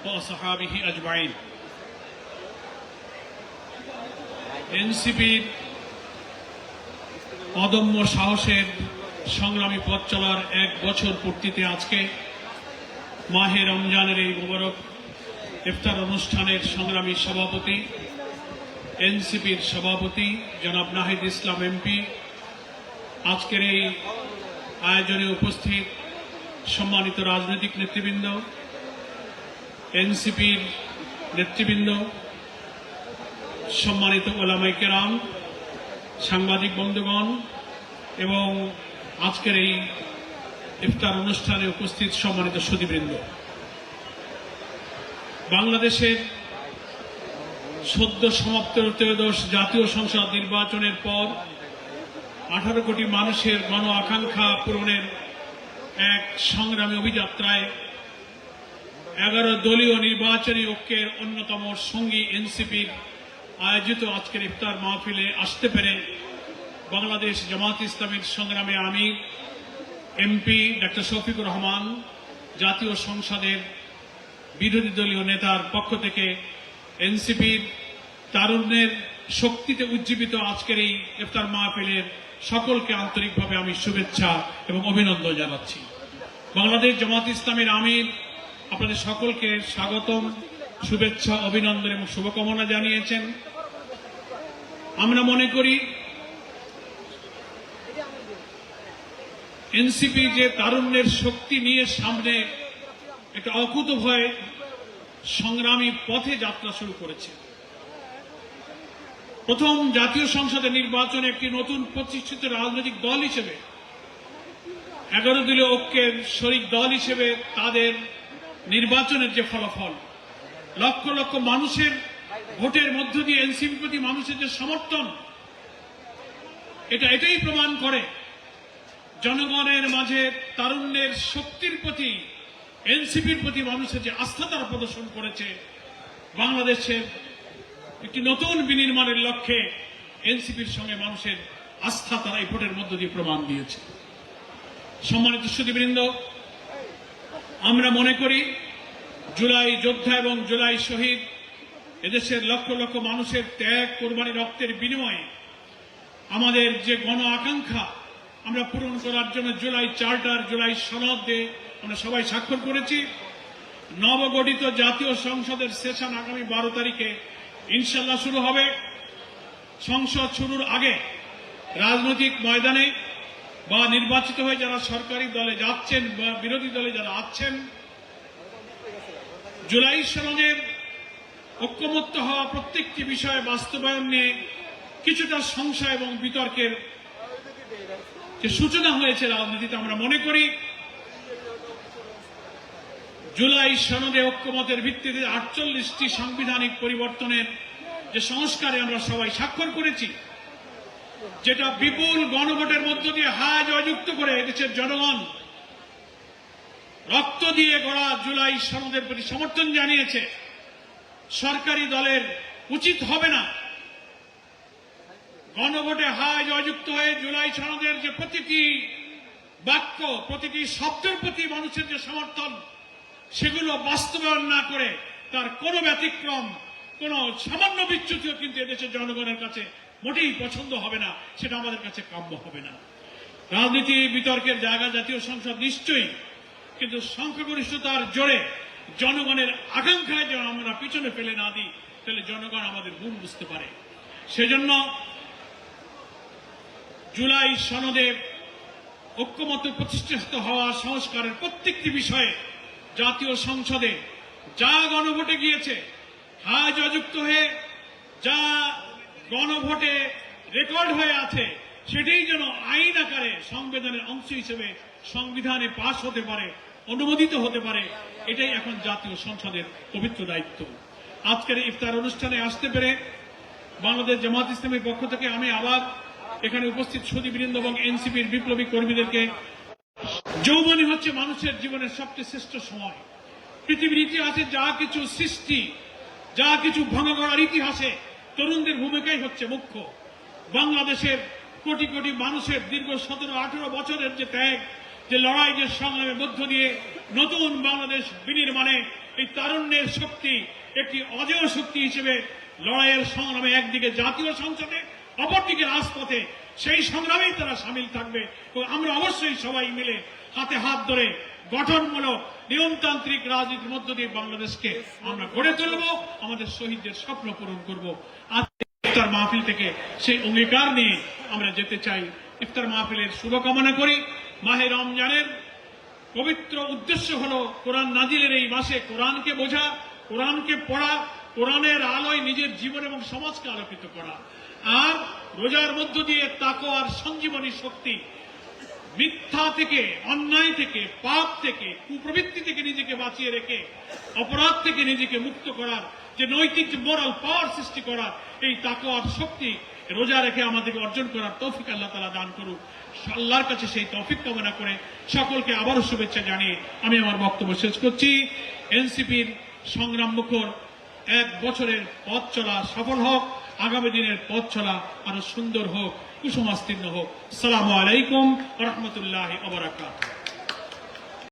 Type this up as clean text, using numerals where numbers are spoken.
وأصحابه أجمعين এনসিপির অদম্য সাহসের সংগ্রামী পথ চলার 1 বছর পূর্তিতে আজকে মাহে রমজানের এই মুবারক ইফতার অনুষ্ঠানের সংগ্রামী সভাপতি এনসিপির সভাপতি জনাব নাহিদ ইসলাম এমপি, আজকের এই আয়োজনে উপস্থিত সম্মানিত রাজনৈতিক নেতৃবৃন্দ, এনসিপির নেতৃবৃন্দ, সম্মানিত ওলামায়ে কেরাম, সাংবাদিক বন্ধুগণ এবং আজকের এই ইফতার অনুষ্ঠানে উপস্থিত সম্মানিত সুধীবৃন্দ, বাংলাদেশের সদ্য সমাপ্ত ত্রয়োদশ জাতীয় সংসদ নির্বাচনের পর 18 কোটি মানুষের গণ আকাঙ্ক্ষা পূরণের এক সংগ্রামী অভিযাত্রায় 11 দলীয় নির্বাচনী ঐক্যের অন্যতম সঙ্গী এনসিপির আয়োজিত আজকের ইফতার মাহফিলে আসতে পেরে বাংলাদেশ জামাত ইসলামীর সংগ্রামে আমি এমপি ডক্টর শফিকুর রহমান, জাতীয় সংসদের বিরোধী দলীয় নেতার পক্ষ থেকে এনসিপির তারুণ্যের শক্তিতে উজ্জীবিত আজকের এই ইফতার মাহফিলের সকলকে আন্তরিকভাবে আমি শুভেচ্ছা এবং অভিনন্দন জানাচ্ছি। বাংলাদেশ জামাত ইসলামীর আমির আপনাদের সকলকে স্বাগতম, শুভেচ্ছা, অভিনন্দন এবং শুভকামনা জানিয়েছেন। আমরা মনে করি এনসিপি যে তারুণ্যের শক্তি নিয়ে সামনে একটা অকুতোভয় সংগ্রামী পথে যাত্রা শুরু করেছে। প্রথম জাতীয় সংসদের নির্বাচনে একটি নতুন প্রতিষ্ঠিত রাজনৈতিক দল হিসেবে 11 দলীয় ঐক্যের শরিক দল হিসেবে তাদের নির্বাচনের যে ফলাফল, লক্ষ লক্ষ মানুষের ভোটের মধ্য দিয়ে এনসিপির প্রতি মানুষের যে সমর্থন, এটাই প্রমাণ করে জনগণের মাঝে তারুণ্যের শক্তির প্রতি এনসিপির প্রতি মানুষের যে আস্থা তারা প্রদর্শন করেছে। বাংলাদেশের একটি নতুন বিনির্মাণের লক্ষ্যে এনসিপির সঙ্গে মানুষের আস্থা তারা এই ভোটের মধ্য দিয়ে প্রমাণ দিয়েছে। সম্মানিত সুধীবৃন্দ, আমরা মনে করি জুলাই যোদ্ধা এবং জুলাই শহীদ, এদেশের লক্ষ লক্ষ মানুষের ত্যাগ, কোরবানি, রক্তের বিনিময়ে আমাদের যে গণ আকাঙ্ক্ষা আমরা পূরণ করার জন্য জুলাই চার্টার, জুলাই সনদে আমরা সবাই স্বাক্ষর করেছি। নবগঠিত জাতীয় সংসদের সেশন আগামী 12 তারিখে ইনশাল্লাহ শুরু হবে। সংসদ শুরুর আগে রাজনৈতিক ময়দানে বা নির্বাচিত হয়ে যারা সরকারি দলে যাচ্ছেন বা বিরোধী দলে যারা আছেন, জুলাই সনদের ঐক্যমত্য হওয়া প্রত্যেকটি বিষয়ে বাস্তবায়ন নিয়ে কিছুটা সংশয় এবং বিতর্কের যে সূচনা হয়েছে রাজনীতিতে, আমরা মনে করি জুলাই সনদে ঐক্যমতের ভিত্তিতে 48টি সাংবিধানিক পরিবর্তনের যে সংস্কারে আমরা সবাই স্বাক্ষর করেছি, যেটা বিপুল গণভোটের মধ্য দিয়ে হায় জয়যুক্ত করে এদেশের জনগণ রক্ত দিয়ে গড়া জুলাই সনদের প্রতি সমর্থন জানিয়েছে। সরকারি দলের উচিত হবে না গণভোটে হায় জয়যুক্ত হয়ে জুলাই সনদের যে প্রতিটি বাক্য, প্রতিটি শব্দের প্রতি মানুষের যে সমর্থন, সেগুলো বাস্তবায়ন না করে তার কোনো ব্যতিক্রম, কোনো সামান্য বিচ্যুতিও কিন্তু এদেশের জনগণের কাছে মোটেই পছন্দ হবে না, সেটা আমাদের কাছে কাম্য হবে না। রাজনীতি বিতর্কের জায়গা জাতীয় সংসদ নিশ্চয়ই, কিন্তু সংখ্যাগরিষ্ঠতার জোরে জনগণের আকাঙ্ক্ষায় যেন আমরা পিছনে ফেলে না দিই, তাহলে জনগণ আমাদের গুণ বুঝতে পারে। সেজন্য জুলাই সনদে ঐক্যমত্য প্রতিষ্ঠিত হওয়া সংস্কারের প্রত্যেকটি বিষয়ে জাতীয় সংসদে যা গণভোটে গিয়েছে, হায় জয়যুক্ত হয়ে যা গণভোটে রেকর্ড হয়ে আছে, সেটাই যেন আইন আকারে সংবিধানের অংশ হিসেবে সংবিধানে পাশ হতে পারে, অনুমোদিত হতে পারে, এটাই এখন জাতীয় সংসদের পবিত্র দায়িত্ব। আজকের ইফতার অনুষ্ঠানে আসতে পেরে বাংলাদেশ জামাত ইসলামীর পক্ষ থেকে আমি আবার এখানে উপস্থিত সুধীবৃন্দ এবং এনসিপির বিপ্লবী কর্মীদেরকে, যৌবনই হচ্ছে মানুষের জীবনের সবচেয়ে শ্রেষ্ঠ সময়। পৃথিবীর ইতিহাসে যা কিছু সৃষ্টি, যা কিছু ভাঙা গড়ার ইতিহাসে তরুণদের ভূমিকাই হচ্ছে মুখ্য। বাংলাদেশের কোটি কোটি মানুষের দীর্ঘ 17-18 বছরের যে ত্যাগ, যে লড়াই, যে সংগ্রামের মধ্য দিয়ে নতুন বাংলাদেশ বিনির্মাণে এই তারুণ্যের শক্তি একটি অজেয় শক্তি হিসেবে লড়াইয়ের সংগ্রামে একদিকে জাতীয় সংসদে, অপরদিকে রাজপথে সেই সংগ্রামেই তারা সামিল থাকবে। এবং আমরা অবশ্যই সবাই মিলে হাতে হাত ধরে গঠনমূলক নিয়মতান্ত্রিক রাজনীতির মধ্য দিয়ে বাংলাদেশকে আমরা গড়ে তুলব, আমাদের শহীদদের স্বপ্ন পূরণ করব। আজ ইফতার মাহফিল থেকে সেই অঙ্গীকার নিয়ে আমরা যেতে চাই। ইফতার মাহফিলের শুভকামনা করি। মাহে রমজানের পবিত্র উদ্দেশ্য হলো কোরআন নাজিলের এই মাসে কোরআনকে বোঝা, কোরআনকে পড়া, কোরআনের আলোয় নিজের জীবন এবং সমাজকে আলোকিত করা। আর রোজার মধ্য দিয়ে তাকওয়ার সঞ্জীবনী শক্তি, মিথ্যা থেকে, অন্যায় থেকে, পাপ থেকে, কুপ্রবৃত্তি থেকে নিজেকে বাঁচিয়ে রেখে অপরাধ থেকে নিজেকে মুক্ত করার যে নৈতিক মোরাল পাওয়ার সৃষ্টি করার এই তাকওয়ার শক্তি রোজা রেখে আমাদেরকে অর্জন করার তৌফিক আল্লাহ তাআলা দান করুক। আল্লাহর কাছে সেই তৌফিক কামনা করে সকলকে আবারও শুভেচ্ছা জানিয়ে আমি আমার বক্তব্য শেষ করছি। এনসিপির সংগ্রাম মুখর 1 বছরের পথ চলা সফল হোক, আগামী দিনের পথ চলা আরো সুন্দর হোক, কুসুমাস্তীর্ণ হোক। আসসালামু আলাইকুম ওয়া রাহমাতুল্লাহি ওয়া বারাকাতুহু।